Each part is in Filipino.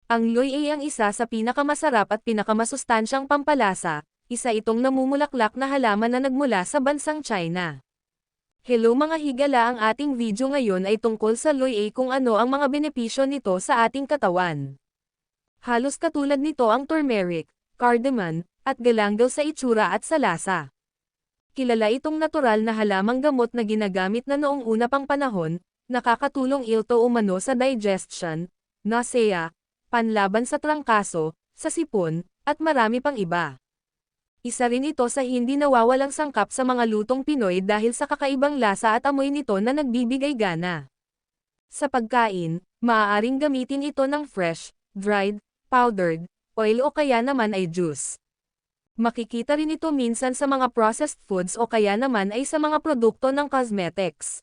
Ang Loy ay ang isa sa pinakamasarap at pinakamasustansyang pampalasa, isa itong namumulaklak na halaman na nagmula sa bansang China. Hello mga higala, ang ating video ngayon ay tungkol sa Loy kung ano ang mga benepisyo nito sa ating katawan. Halos katulad nito ang turmeric, cardamom, at galanggel sa itsura at sa lasa. Kilala itong natural na halamang gamot na ginagamit na noong una pang panahon, nakakatulong ito umano sa digestion, nausea, panlaban sa trangkaso, sa sipon, at marami pang iba. Isa rin ito sa hindi nawawalang sangkap sa mga lutong Pinoy dahil sa kakaibang lasa at amoy nito na nagbibigay gana. Sa pagkain, maaaring gamitin ito ng fresh, dried, powdered, oil o kaya naman ay juice. Makikita rin ito minsan sa mga processed foods o kaya naman ay sa mga produkto ng cosmetics.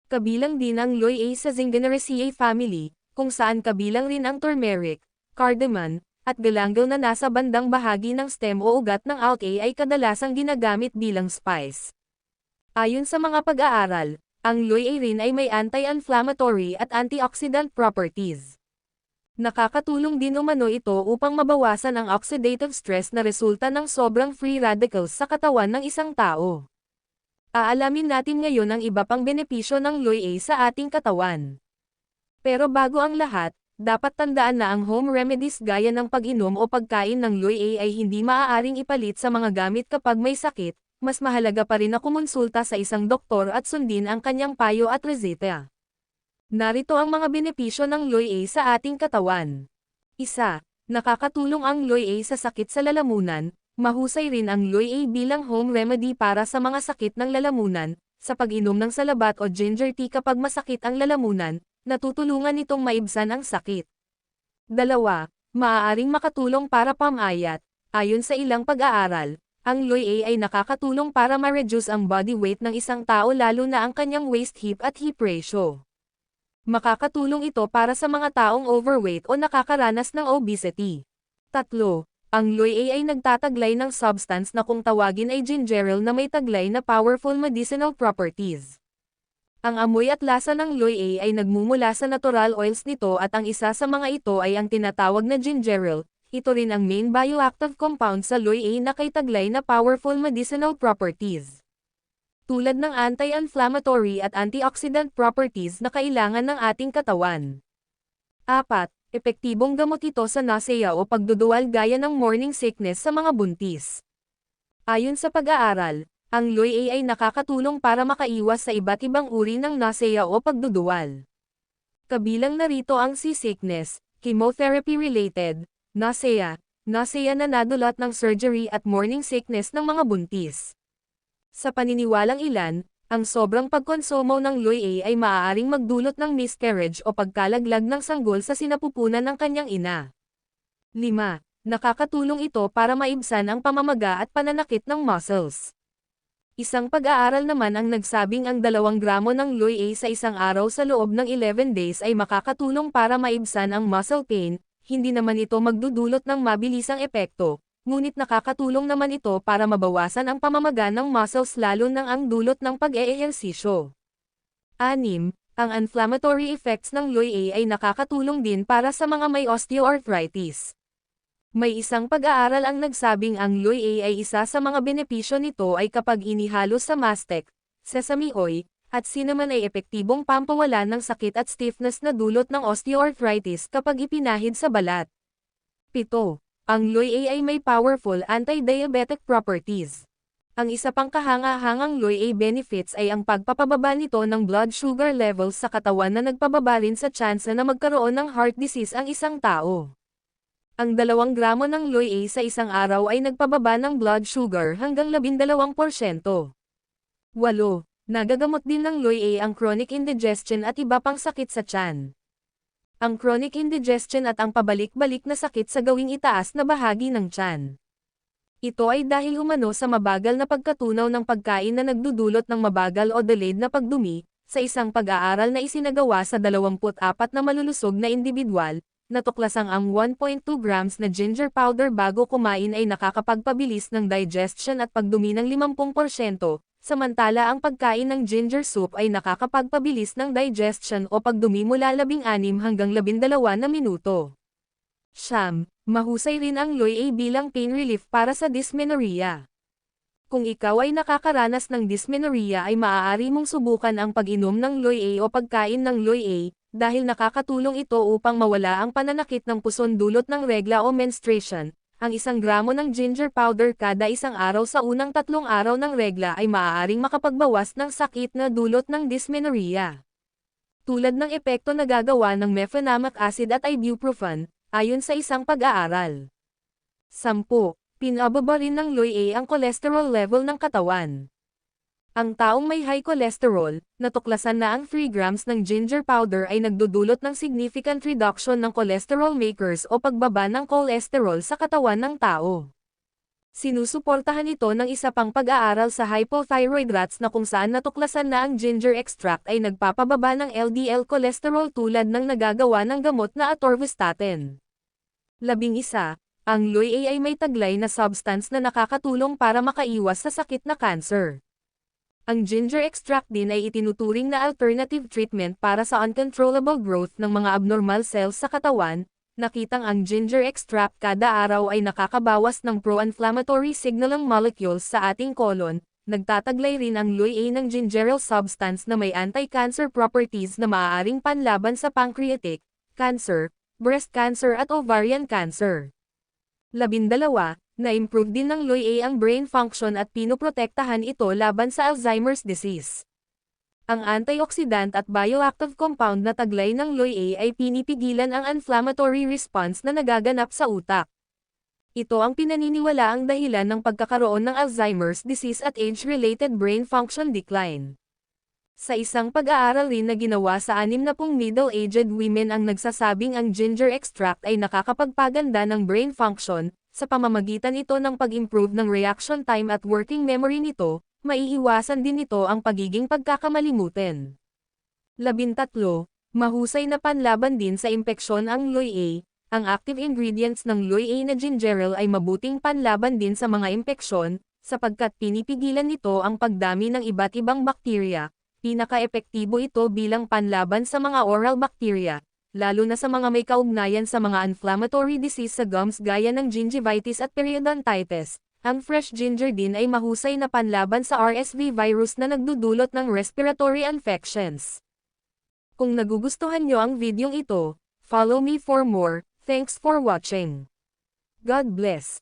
Kabilang din ang Loy sa Zinganaceae family, kung saan kabilang rin ang turmeric, cardamom, at galanggel na nasa bandang bahagi ng stem o ugat ng out ay kadalasang ginagamit bilang spice. Ayon sa mga pag-aaral, ang Loy rin ay may anti-inflammatory at antioxidant properties. Nakakatulong din umano ito upang mabawasan ang oxidative stress na resulta ng sobrang free radicals sa katawan ng isang tao. Aalamin natin ngayon ang iba pang benepisyo ng Loy sa ating katawan. Pero bago ang lahat, dapat tandaan na ang home remedies gaya ng pag-inom o pagkain ng Loy ay hindi maaaring ipalit sa mga gamit kapag may sakit, mas mahalaga pa rin na kumonsulta sa isang doktor at sundin ang kanyang payo at reseta. Narito ang mga benepisyo ng Loy sa ating katawan. 1. Nakakatulong ang Loy sa sakit sa lalamunan. Mahusay rin ang Loy bilang home remedy para sa mga sakit ng lalamunan. Sa pag-inom ng salabat o ginger tea kapag masakit ang lalamunan, natutulungan itong maibsan ang sakit. 2. Maaaring makatulong para pamayat. Ayon sa ilang pag-aaral, ang Loy ay nakakatulong para ma-reduce ang body weight ng isang tao lalo na ang kanyang waist-hip at hip ratio. Makakatulong ito para sa mga taong overweight o nakakaranas ng obesity. 3. Ang Loy ay nagtataglay ng substance na kung tawagin ay gingerol na may taglay na powerful medicinal properties. Ang amoy at lasa ng Loy ay nagmumula sa natural oils nito at ang isa sa mga ito ay ang tinatawag na gingerol. Ito rin ang main bioactive compound sa Loy na kay taglay na powerful medicinal properties. Tulad ng anti-inflammatory at antioxidant properties na kailangan ng ating katawan. 4. Epektibong gamot ito sa nausea o pagduduwal gaya ng morning sickness sa mga buntis. Ayon sa pag-aaral, ang Loy ay nakakatulong para makaiwas sa iba't ibang uri ng nausea o pagduduwal. Kabilang narito ang seasickness, chemotherapy-related, nausea na nadulot ng surgery at morning sickness ng mga buntis. Sa paniniwalang ilan, ang sobrang pagkonsumo ng Loy ay maaaring magdulot ng miscarriage o pagkalaglag ng sanggol sa sinapupunan ng kanyang ina. 5. Nakakatulong ito para maibsan ang pamamaga at pananakit ng muscles. Isang pag-aaral naman ang nagsabing ang 2 gramo ng Loy sa isang araw sa loob ng 11 days ay makakatulong para maibsan ang muscle pain, hindi naman ito magdudulot ng mabilisang epekto. Ngunit nakakatulong naman ito para mabawasan ang pamamaga ng muscles lalo nang ang dulot ng pag-eehersisyo. 6. Ang inflammatory effects ng Loy ay nakakatulong din para sa mga may osteoarthritis. May isang pag-aaral ang nagsabing ang Loy ay isa sa mga benepisyo nito ay kapag inihalo sa mastic, sesame oil, at cinnamon ay epektibong pampawalan ng sakit at stiffness na dulot ng osteoarthritis kapag ipinahid sa balat. 7. Ang Loy ay may powerful anti-diabetic properties. Ang isa pang kahanga-hangang Loy benefits ay ang pagpapababa nito ng blood sugar levels sa katawan na nagpababa rin sa tsansa na magkaroon ng heart disease ang isang tao. Ang 2 gramo ng Loy sa isang araw ay nagpababa ng blood sugar hanggang 12%. 8. Nagagamot din ng Loy ang chronic indigestion at iba pang sakit sa tiyan. Ang chronic indigestion at ang pabalik-balik na sakit sa gawing itaas na bahagi ng tiyan. Ito ay dahil umano sa mabagal na pagkatunaw ng pagkain na nagdudulot ng mabagal o delayed na pagdumi, sa isang pag-aaral na isinagawa sa 24 na malulusog na individual, natuklasang ang 1.2 grams na ginger powder bago kumain ay nakakapagpabilis ng digestion at pagdumi ng 50%, samantala ang pagkain ng ginger soup ay nakakapagpabilis ng digestion o pagdumi mula 16 hanggang 12 na minuto. Mahusay rin ang Loy A bilang pain relief para sa dysmenorrhea. Kung ikaw ay nakakaranas ng dysmenorrhea ay maaari mong subukan ang pag-inom ng Loy A o pagkain ng Loy A, dahil nakakatulong ito upang mawala ang pananakit ng puson dulot ng regla o menstruation. Ang 1 gramo ng ginger powder kada isang araw sa unang 3 araw ng regla ay maaaring makapagbawas ng sakit na dulot ng dysmenorrhea. Tulad ng epekto na gagawa ng mefenamic acid at ibuprofen, ayon sa isang pag-aaral. 10. Pinababa rin ng Loy A ang cholesterol level ng katawan. Ang taong may high cholesterol, natuklasan na ang 3 grams ng ginger powder ay nagdudulot ng significant reduction ng cholesterol makers o pagbaba ng cholesterol sa katawan ng tao. Sinusuportahan ito ng isa pang pag-aaral sa hypothyroid rats na kung saan natuklasan na ang ginger extract ay nagpapababa ng LDL cholesterol tulad ng nagagawa ng gamot na atorvastatin. 11. Ang Loy A ay may taglay na substance na nakakatulong para makaiwas sa sakit na cancer. Ang ginger extract din ay itinuturing na alternative treatment para sa uncontrollable growth ng mga abnormal cells sa katawan. Nakitang ang ginger extract kada araw ay nakakabawas ng pro-inflammatory signaling molecules sa ating colon. Nagtataglay rin ang Loy A ng gingerol substance na may anti-cancer properties na maaaring panlaban sa pancreatic cancer, breast cancer at ovarian cancer. 12. Na-improve din ng Loy A ang brain function at pinoprotektahan ito laban sa Alzheimer's disease. Ang antioxidant at bioactive compound na taglay ng Loy A ay pinipigilan ang inflammatory response na nagaganap sa utak. Ito ang pinaniniwalaang dahilan ng pagkakaroon ng Alzheimer's disease at age-related brain function decline. Sa isang pag-aaral rin na ginawa sa 60 middle-aged women ang nagsasabing ang ginger extract ay nakakapagpaganda ng brain function, sa pamamagitan ito ng pag-improve ng reaction time at working memory nito, maiiwasan din nito ang pagiging pagkakamalimutin. 13. Mahusay na panlaban din sa impeksyon ang Loy A. Ang active ingredients ng Loy A na gingerol ay mabuting panlaban din sa mga impeksyon, sapagkat pinipigilan nito ang pagdami ng iba't ibang bakterya. Pinaka-epektibo ito bilang panlaban sa mga oral bacteria, lalo na sa mga may kaugnayan sa mga inflammatory disease sa gums gaya ng gingivitis at periodontitis. Ang fresh ginger din ay mahusay na panlaban sa RSV virus na nagdudulot ng respiratory infections. Kung nagugustuhan nyo ang videong ito, follow me for more. Thanks for watching. God bless.